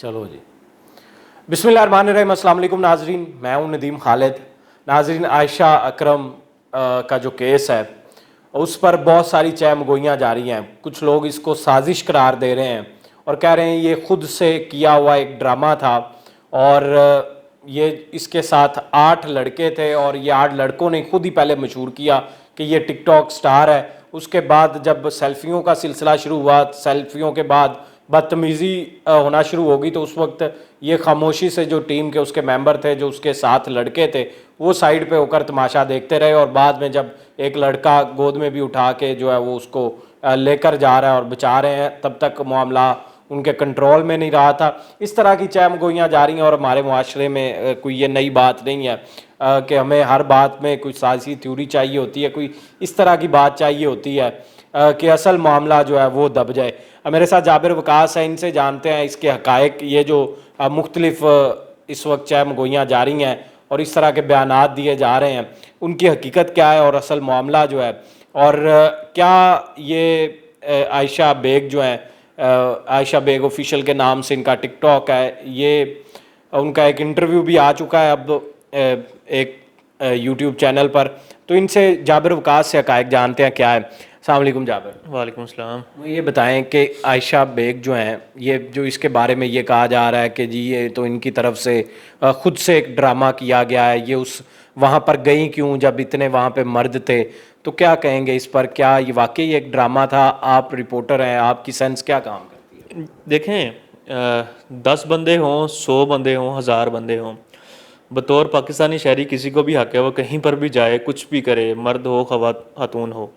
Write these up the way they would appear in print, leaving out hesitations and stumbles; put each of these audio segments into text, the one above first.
चलो जी। बिस्मिल्लाहिर्रहमानिर्रहीम। अस्सलाम वालेकुम नाजरीन, मैं हूं नदीम खालिद। नाजरीन, आयशा अकरम का जो केस है उस पर बहुत सारी चहमगोइयाँ जारी हैं। कुछ लोग इसको साजिश करार दे रहे हैं और कह रहे हैं ये खुद से किया हुआ एक ड्रामा था और ये इसके साथ 8 लड़के थे और ये 8 लड़कों ने खुद ही पहले मशहूर किया कि ये टिकटॉक स्टार है। उसके बाद जब सेल्फियों का सिलसिला शुरू हुआ, सेल्फियों के बाद बदतमीज़ी होना शुरू होगी, तो उस वक्त ये खामोशी से जो टीम के उसके मेंबर थे, जो उसके साथ लड़के थे, वो साइड पे होकर तमाशा देखते रहे। और बाद में जब एक लड़का गोद में भी उठा के जो है वो उसको लेकर जा रहा है और बचा रहे हैं, तब तक मामला उनके कंट्रोल में नहीं रहा था। इस तरह की चहमगोइयाँ जारी हैं और हमारे मुआशरे में कोई ये नई बात नहीं है कि हमें हर बात में कोई साजिशी थ्योरी चाहिए होती है, कोई इस तरह की बात चाहिए होती है कि असल मामला जो है वो दब जाए। मेरे साथ जाबिर वकास है, इनसे जानते हैं इसके हकायक, ये जो मुख्तलिफ इस वक्त चहमगोइयाँ जारी हैं और इस तरह के बयानात दिए जा रहे हैं, उनकी हकीकत क्या है और असल मामला जो है, और क्या ये आयशा बेग जो है, आयशा बेग ऑफिशियल के नाम से इनका टिकटॉक है, ये उनका एक इंटरव्यू भी आ चुका है अब एक यूट्यूब चैनल पर। तो इनसे जाबिर वकास से हकायक जानते हैं क्या है। अस्सलाम वालेकुम जाबिर। वालेकुम सलाम। ये बताएं कि आयशा बेग जो हैं, ये जो इसके बारे में ये कहा जा रहा है कि जी ये तो इनकी तरफ से खुद से एक ड्रामा किया गया है, ये उस वहाँ पर गई क्यों जब इतने वहाँ पे मर्द थे, तो क्या कहेंगे इस पर? क्या ये वाकई एक ड्रामा था? आप रिपोर्टर हैं, आपकी सेंस क्या काम करती है? देखें, 10 बंदे हों, 100 बंदे हों, 1000 बंदे हों, बतौर पाकिस्तानी शहरी किसी को भी हक है वो कहीं पर भी जाए, कुछ भी करे, मर्द हो खातून हो,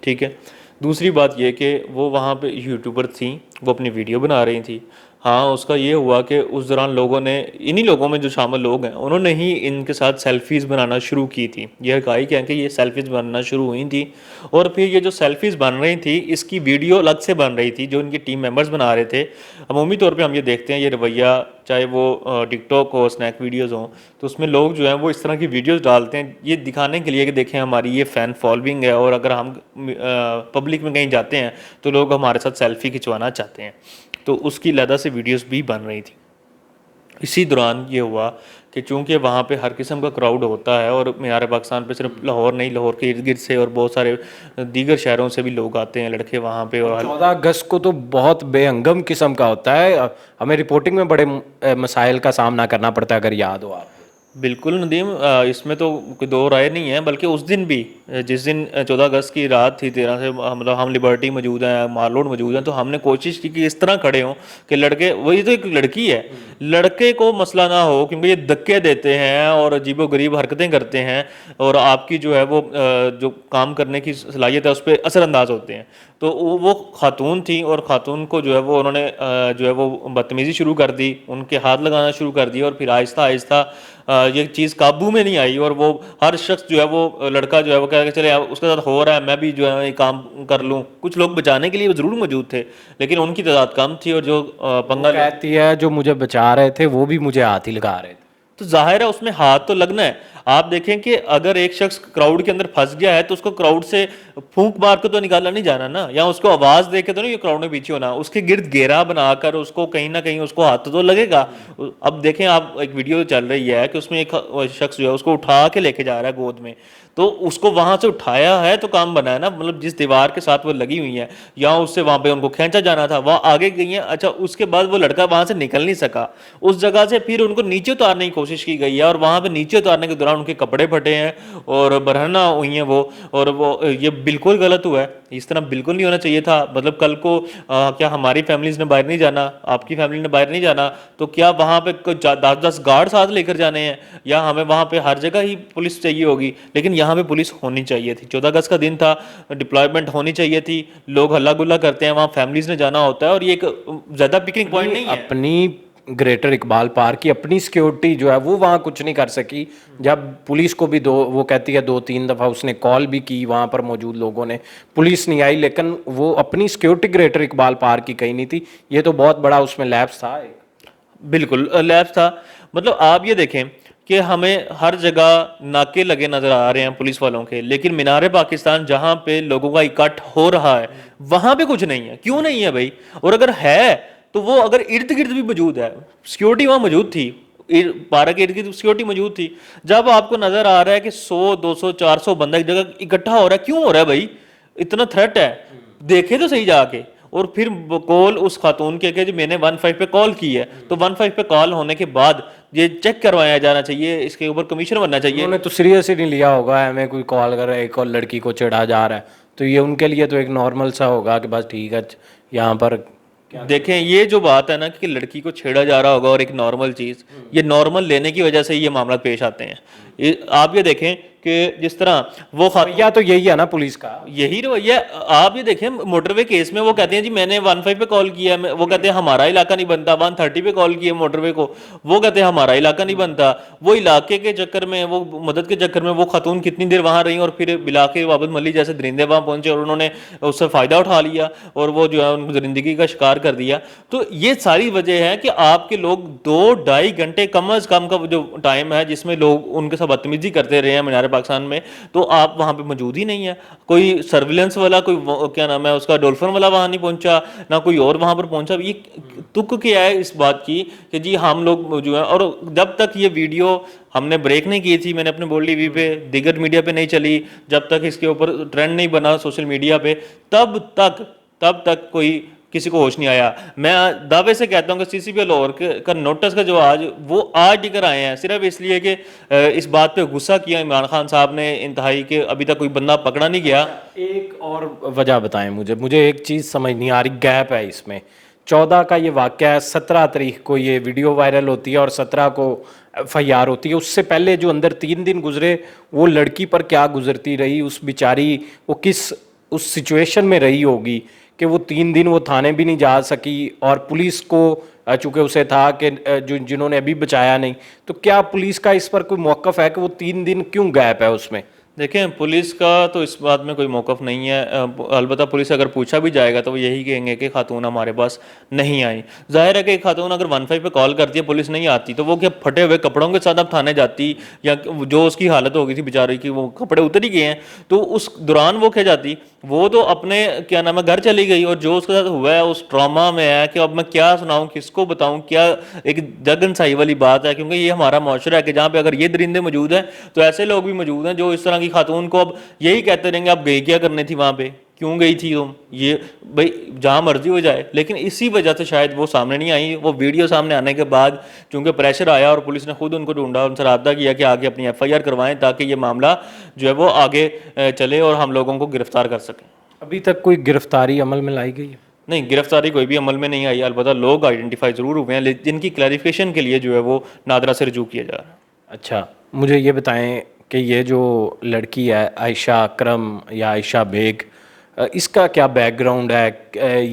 ठीक है। दूसरी बात ये कि वो वहाँ पे यूट्यूबर थी, वो अपनी वीडियो बना रही थी। हाँ, उसका ये हुआ कि उस दौरान लोगों ने, इन्हीं लोगों में जो शामिल लोग हैं, उन्होंने ही इनके साथ सेल्फीज़ बनाना शुरू की थी। ये हकाई क्या है कि ये सेल्फीज़ बनना शुरू हुई थी और फिर ये जो सेल्फीज़ बन रही थी इसकी वीडियो अलग से बन रही थी जो इनकी टीम मेंबर्स बना रहे थे। अमूमी तौर पे हम ये देखते हैं ये रवैया, चाहे वो टिकटॉक हो, स्नैक वीडियोज़ हों, तो उसमें लोग जो हैं वो इस तरह की वीडियोज़ डालते हैं ये दिखाने के लिए कि देखें हमारी ये फ़ैन फॉलोइंग है और अगर हम पब्लिक में कहीं जाते हैं तो लोग हमारे साथ सेल्फ़ी खिंचवाना चाहते हैं। तो उसकी अलहदा से वीडियोस भी बन रही थी। इसी दौरान ये हुआ कि चूंकि वहाँ पे हर किस्म का क्राउड होता है और मीनार पाकिस्तान पे सिर्फ लाहौर नहीं, लाहौर के इर्द गिर्द से और बहुत सारे दीगर शहरों से भी लोग आते हैं लड़के वहाँ पे। और 14 अगस्त को तो बहुत बेहंगम किस्म का होता है, हमें रिपोर्टिंग में बड़े मसाइल का सामना करना पड़ता है, अगर याद हो आप। बिल्कुल नदीम, इसमें तो कोई दो राय नहीं है, बल्कि उस दिन भी जिस दिन 14 अगस्त की रात थी, 13 से मतलब हम लिबर्टी मौजूद हैं, मारलोड मौजूद हैं, तो हमने कोशिश की कि इस तरह खड़े हों कि लड़के, वही तो एक लड़की है, लड़के को मसला ना हो, क्योंकि ये धक्के देते हैं और अजीबोगरीब हरकतें करते हैं और आपकी जो है वो जो काम करने की सलाहियत है उस पर असरअंदाज होते हैं। तो वो खातून थी और ख़ातून को जो है वो उन्होंने जो है वो बदतमीज़ी शुरू कर दी, उनके हाथ लगाना शुरू कर दिया और फिर आहिस्ता आहिस्ता ये चीज़ काबू में नहीं आई और वो हर शख्स जो है वो लड़का जो है वो कह के चले उसके साथ हो रहा है, मैं भी जो है ये काम कर लूँ। कुछ लोग बचाने के लिए ज़रूर मौजूद थे लेकिन उनकी तादाद कम थी और जो पंगा कहती है जो मुझे बचा रहे थे वो भी मुझे हाथ ही लगा रहे थे। तो जाहिर है उसमें हाथ तो लगना है। आप देखें कि अगर एक शख्स क्राउड के अंदर फंस गया है तो उसको क्राउड से फूंक मार के तो निकाला नहीं जाना ना, या उसको आवाज दे के तो नहीं ये क्राउड में पीछे होना, उसके गिर्द घेरा बनाकर उसको कहीं ना कहीं उसको हाथ तो लगेगा। अब देखें आप, एक वीडियो चल रही है कि उसमें एक शख्स जो है उसको उठा के लेके जा रहा है गोद में, तो उसको वहां से उठाया है तो काम बना है ना, मतलब जिस दीवार के साथ वो लगी हुई है या उससे वहां पे उनको खींचा जाना था वहां आगे गई है। अच्छा, उसके बाद वो लड़का वहां से निकल नहीं सका, उस जगह से फिर उनको नीचे उतारने की कोशिश की गई है और वहां पे नीचे उतारने के दौरान उनके कपड़े फटे हैं और बरहना हुई हैं वो, और वो ये बिल्कुल गलत हुआ है, इस तरह बिल्कुल नहीं होना चाहिए था। मतलब कल को क्या हमारी फैमिलीज ने बाहर नहीं जाना, आपकी फैमिली ने बाहर नहीं जाना, तो क्या वहां पे 10-10 गार्ड साथ लेकर जाने हैं, या हमें वहां पे हर जगह ही पुलिस चाहिए होगी? लेकिन यहाँ पे पुलिस होनी चाहिए थी। 14 अगस्त का दिन था, डिप्लॉयमेंट होनी चाहिए थी, लोग हल्ला गुल्ला करते हैं, वहाँ फैमिलीज ने जाना होता है और ये एक ज़्यादा पिकनिक पॉइंट नहीं है। अपनी ग्रेटर इकबाल पार्क की अपनी सिक्योरिटी जो है वो वहाँ कुछ नहीं कर सकी, जब पुलिस को भी वो कहती है 2-3 दफ़ा उसने कॉल भी की वहाँ पर मौजूद लोगों ने, पुलिस नहीं आई, लेकिन वो अपनी सिक्योरिटी ग्रेटर इकबाल पार्क की कहीं नहीं थी। ये तो बहुत बड़ा उसमें लैप्स था एक। बिल्कुल लैप्स था। मतलब आप ये देखें कि हमें हर जगह नाके लगे नजर आ रहे हैं पुलिस वालों के, लेकिन मीनार पाकिस्तान जहां पे लोगों का इकट्ठ हो रहा है वहां पे कुछ नहीं है। क्यों नहीं है भाई? और अगर है तो वो अगर इर्द गिर्द भी मौजूद है, सिक्योरिटी वहाँ मौजूद थी, पार्क के इर्द गिर्द सिक्योरिटी मौजूद थी, जब आपको नजर आ रहा है कि 100 200 400 बंदा एक जगह इकट्ठा हो रहा है, क्यों हो रहा है भाई, इतना थ्रेट है, देखे तो सही जाके। और फिर कॉल उस खातून के कि जो मैंने 15 पे कॉल की है, तो 15 पे कॉल होने के बाद ये चेक करवाया जाना चाहिए, इसके ऊपर कमीशन बनना चाहिए। उन्होंने तो सीरियस ही नहीं लिया होगा, हमें कोई कॉल कर रहा है, एक और लड़की को चिढ़ा जा रहा है, तो ये उनके लिए तो एक नॉर्मल सा होगा कि बस ठीक है यहाँ पर। देखें ये जो बात है ना कि लड़की को छेड़ा जा रहा होगा और एक नॉर्मल चीज, ये नॉर्मल लेने की वजह से ही ये मामला पेश आते हैं। आप ये देखें कि जिस तरह वो रवैया तो यही है ना पुलिस का, यही रवैया, आप ये देखें मोटरवे केस में वो कहते हैं जी मैंने 15 पे कॉल किया, वो कहते हैं हमारा इलाका नहीं बनता, 130 पे कॉल किया मोटरवे को, वो कहते हैं हमारा इलाका नहीं बनता। वो इलाके के चक्कर में, वो मदद के चक्कर में वो खातून कितनी देर वहां रही, और फिर बिला के वाबद मली जैसे दरिंदे वहां पहुंचे और उन्होंने उससे फायदा उठा लिया और वो जो है उनको दरिंदगी का शिकार कर दिया। तो ये सारी वजह है कि आपके लोग 2-2.5 घंटे कम अज कम का जो टाइम है जिसमें लोग उनके साथ बदतमीजी करते रहे हैं मीनार पाकिस्तान में, तो आप वहां पे मौजूद ही नहीं है। कोई सर्विलेंस वाला, कोई क्या नाम है उसका, डोल्फिन वाला वहां नहीं पहुंचा, ना कोई और वहां पर पहुंचा। ये तुक क्या है इस बात की कि जी हम लोग जो है, और जब तक ये वीडियो हमने ब्रेक नहीं की थी, मैंने अपने बोल्ड टीवी पे, दिगर मीडिया पे नहीं चली, जब तक इसके ऊपर ट्रेंड नहीं बना सोशल मीडिया पे, तब तक कोई किसी को होश नहीं आया। मैं दावे से कहता हूँ कि सीसीपी लाहौर का नोटिस का जो वो आज लेकर आए हैं सिर्फ इसलिए कि इस बात पे गुस्सा किया इमरान खान साहब ने इंतहाई के, अभी तक कोई बंदा पकड़ा नहीं गया। एक और वजह बताएं मुझे एक चीज़ समझ नहीं आ रही, गैप है इसमें। 14 का ये वाक़या है, 17 तारीख को ये वीडियो वायरल होती है और 17 को FIR होती है। उससे पहले जो अंदर 3 दिन गुजरे, वो लड़की पर क्या गुजरती रही, उस बेचारी वो किस उस सिचुएशन में रही होगी कि वो 3 दिन वो थाने भी नहीं जा सकी, और पुलिस को चूँकि उसे था कि जिन्होंने अभी बचाया नहीं, तो क्या पुलिस का इस पर कोई मौक़िफ़ है कि वो 3 दिन क्यों गैप है उसमें? देखें पुलिस का तो इस बात में कोई मौक़िफ़ नहीं है। अलबत्ता पुलिस अगर पूछा भी जाएगा तो वो यही कहेंगे कि खातून हमारे पास नहीं आई। जाहिर है कि खातून अगर 15 पे कॉल करती है, पुलिस नहीं आती, तो वो क्या फटे हुए कपड़ों के साथ अब थाने जाती, या जो उसकी हालत हो गई थी बेचारी की, वो कपड़े उतर ही गए हैं, तो उस दौरान वो क्या जाती, वो तो अपने क्या नाम है घर चली गई। और जो उसके साथ हुआ है उस ट्रॉमा में है कि अब मैं क्या सुनाऊँ, किसको बताऊँ, क्या एक जगनसाई वाली बात है। क्योंकि ये हमारा माशरा है कि जहाँ पे अगर ये दरिंदे मौजूद हैं तो ऐसे लोग भी मौजूद हैं जो इस तरह की खातून को अब यही कहते रहेंगे आप गई क्या करने थी वहां पे, क्यों गई थी तुम, ये भाई जहां मर्जी हो जाए। लेकिन इसी वजह से शायद वो सामने नहीं आई। वो वीडियो सामने आने के बाद चूंकि प्रेशर आया और पुलिस ने खुद उनको ढूंढा, उनसे रब्ता किया कि आगे अपनी FIR करवाएं ताकि ये मामला जो है वो आगे चले और हम लोगों को गिरफ्तार कर सकें। अभी तक कोई गिरफ्तारी अमल में लाई गई है? नहीं, गिरफ्तारी कोई भी अमल में नहीं आई। अलबत्ता लोग आइडेंटिफाई जरूर हुए हैं जिनकी क्लैरिफिकेशन के लिए जो है वो नादरा से रजू किया जा रहा है। अच्छा, मुझे ये बताएं कि ये जो लड़की है आयशा अकरम या आयशा बेग, इसका क्या बैकग्राउंड है?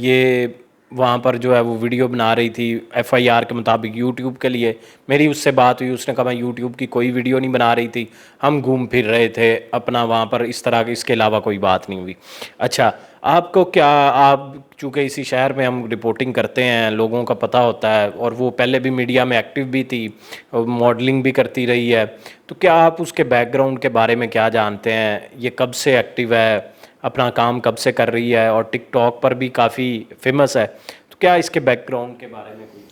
ये वहाँ पर जो है वो वीडियो बना रही थी FIR के मुताबिक यूट्यूब के लिए। मेरी उससे बात हुई, उसने कहा मैं यूट्यूब की कोई वीडियो नहीं बना रही थी, हम घूम फिर रहे थे अपना वहाँ पर, इस तरह की, इसके अलावा कोई बात नहीं हुई। अच्छा, आपको क्या, आप चूँकि इसी शहर में हम रिपोर्टिंग करते हैं, लोगों का पता होता है, और वो पहले भी मीडिया में एक्टिव भी थी, मॉडलिंग भी करती रही है, तो क्या आप उसके बैकग्राउंड के बारे में क्या जानते हैं? ये कब से एक्टिव है, अपना काम कब से कर रही है, और टिकटॉक पर भी काफ़ी फेमस है, तो क्या इसके बैकग्राउंड के बारे में कोई?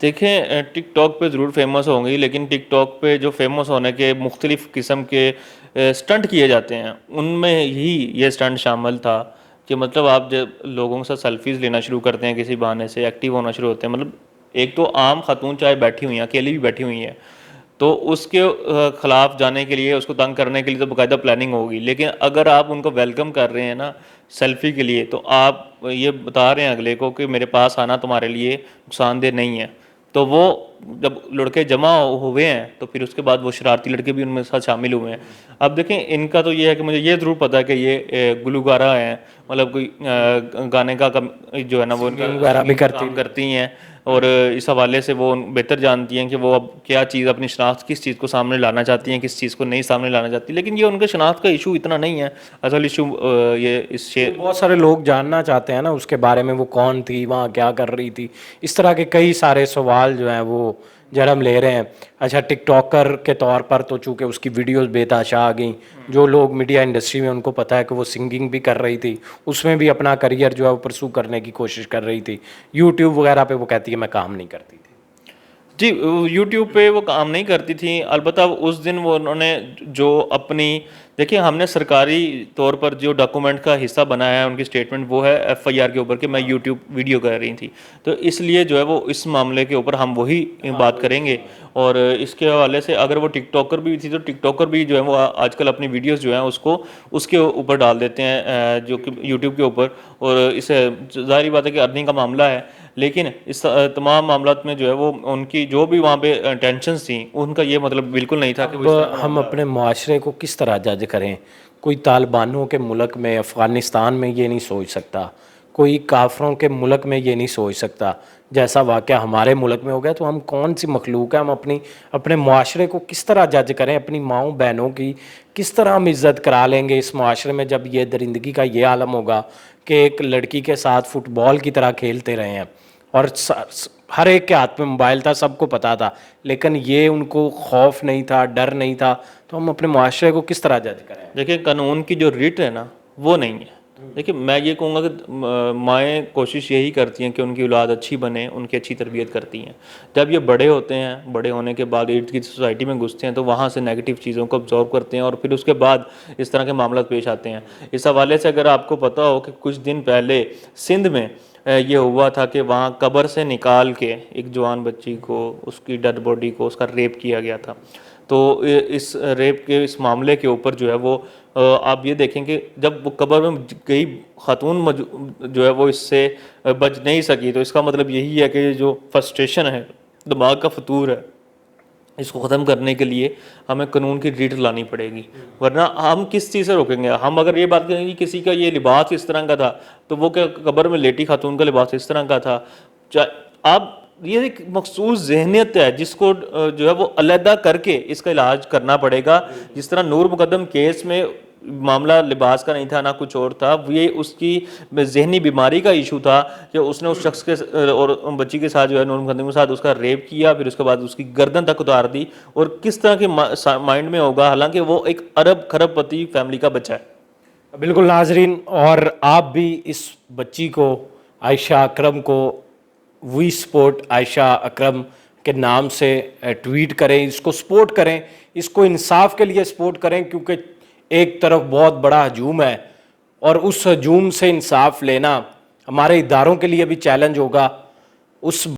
देखें टिकटॉक पे ज़रूर फेमस होंगी, लेकिन टिकटॉक पे जो फेमस होने के मुख्तलिफ़ किस्म के स्टंट किए जाते हैं, उनमें ही ये स्टंट शामिल था कि मतलब आप जब लोगों के साथ सेल्फीज़ लेना शुरू करते हैं, किसी बहाने से एक्टिव होना शुरू होते हैं, मतलब एक तो आम खातून चाहे बैठी हुई हैं, अकेली भी बैठी हुई हैं, तो उसके ख़िलाफ़ जाने के लिए, उसको तंग करने के लिए तो बाकायदा प्लानिंग होगी। लेकिन अगर आप उनको वेलकम कर रहे हैं ना सेल्फ़ी के लिए, तो आप ये बता रहे हैं अगले को कि मेरे पास आना तुम्हारे लिए नुकसानदेह नहीं है, तो वो जब लड़के जमा हुए हैं तो फिर उसके बाद वो शरारती लड़के भी उनमें साथ शामिल हुए हैं। अब देखें इनका तो ये है कि मुझे ये ज़रूर पता है कि ये गुलगारा हैं, मतलब कोई गाने का जो है ना वो इनका भी करती हैं, और इस हवाले से वो बेहतर जानती हैं कि वो अब क्या चीज़ अपनी शनाख्त, किस चीज़ को सामने लाना चाहती हैं, किस चीज़ को नहीं सामने लाना चाहती। लेकिन ये उनके शनाख्त का इशू इतना नहीं है, असल इशू ये इस बहुत सारे लोग जानना चाहते हैं ना उसके बारे में, वो कौन थी, वहाँ क्या कर रही थी, इस तरह के कई सारे सवाल जो हैं वो जन्म ले रहे हैं। अच्छा, टिकटॉकर के तौर पर तो चूँकि उसकी वीडियोस बेतहाशा आ गई, जो लोग मीडिया इंडस्ट्री में उनको पता है कि वो सिंगिंग भी कर रही थी, उसमें भी अपना करियर जो है वो परसू करने की कोशिश कर रही थी। यूट्यूब वगैरह पे वो कहती है मैं काम नहीं करती थी। जी, यूट्यूब पे वो काम नहीं करती थी। अलबत्ता उस दिन वो उन्होंने जो अपनी, देखिए हमने सरकारी तौर पर जो डॉक्यूमेंट का हिस्सा बनाया है उनकी स्टेटमेंट, वो है एफआईआर के ऊपर कि मैं यूट्यूब वीडियो कर रही थी। तो इसलिए जो है वो इस मामले के ऊपर हम वही बात करेंगे। और इसके हवाले से अगर वो टिकटॉकर भी थी तो टिकटॉकर भी जो है वो आजकल अपनी वीडियोस जो हैं उसको उसके ऊपर डाल देते हैं, जो कि यूट्यूब के ऊपर। और इससे ज़ाहिर बात है कि अर्निंग का मामला है, लेकिन इस तमाम मामलात में जो है वो उनकी जो भी वहाँ पे टेंशन्स थी उनका ये मतलब बिल्कुल नहीं था कि वो अब हम अपने माशरे को किस तरह जज करें? कोई तालिबानों के मुल्क में, अफ़गानिस्तान में ये नहीं सोच सकता, कोई काफरों के मुल्क में ये नहीं सोच सकता। जैसा वाक़या हमारे मुल्क में हो गया, तो हम कौन सी मखलूक है? हम अपने माशरे को किस तरह जज करें? अपनी माँओं बहनों की किस तरह हम इज़्ज़त करा लेंगे इस माशरे में, जब ये दरिंदगी का ये आलम होगा कि एक लड़की के साथ फुटबॉल की तरह खेलते रहे हैं और हर एक के हाथ में मोबाइल था, सबको पता था, लेकिन ये उनको खौफ नहीं था, डर नहीं था। तो हम अपने माशरे को किस तरह जज करें? देखिए, कानून की जो रिट है ना वो नहीं है। देखिए, मैं ये कहूँगा कि माएँ कोशिश यही करती हैं कि उनकी औलाद अच्छी बने, उनकी अच्छी तरबियत करती हैं। जब ये बड़े होते हैं, बड़े होने के बाद इर्द गिर्द सोसाइटी में घुसते हैं तो वहाँ से नेगेटिव चीज़ों को ऑब्जॉर्व करते हैं और फिर उसके बाद इस तरह के मामला पेश आते हैं। इस हवाले से अगर आपको पता हो कि कुछ दिन पहले सिंध में ये हुआ था कि वहाँ कब्र से निकाल के एक जवान बच्ची को, उसकी डेड बॉडी को, उसका रेप किया गया था। तो इस रेप के इस मामले के ऊपर जो है वो आप ये देखें कि जब वो कब्र में गई खातून जो है वो इससे बच नहीं सकी, तो इसका मतलब यही है कि जो फ्रस्ट्रेशन है, दिमाग का फतूर है, इसको ख़त्म करने के लिए हमें कानून की रीट लानी पड़ेगी। वरना हम किस चीज़ से रोकेंगे? हम अगर ये बात करेंगे कि किसी का ये लिबास इस तरह का था, तो वो क्या कब्र में लेटी खातून का लिबास इस तरह का था? आप, ये एक मखसूस जहनियत है जिसको जो है वो अलहदा करके इसका इलाज करना पड़ेगा। जिस तरह नूर मुकद्दम केस में मामला लिबास का नहीं था, ना कुछ और था, ये उसकी जहनी बीमारी का इशू था कि उसने उस शख्स के और बच्ची के साथ जो है, नूर मुकद्दम के साथ उसका रेप किया, फिर उसके बाद उसकी गर्दन तक उतार दी। और किस तरह के माइंड में होगा, हालांकि वो एक अरब खरबपति फैमिली का बच्चा है। बिल्कुल नाजरीन, और आप भी इस बच्ची को, आयशा अकरम को, वी सपोर्ट आयशा अकरम के नाम से ट्वीट करें, इसको सपोर्ट करें, इसको इंसाफ के लिए सपोर्ट करें, क्योंकि एक तरफ बहुत बड़ा हजूम है और उस हजूम से इंसाफ लेना हमारे इदारों के लिए भी चैलेंज होगा। उस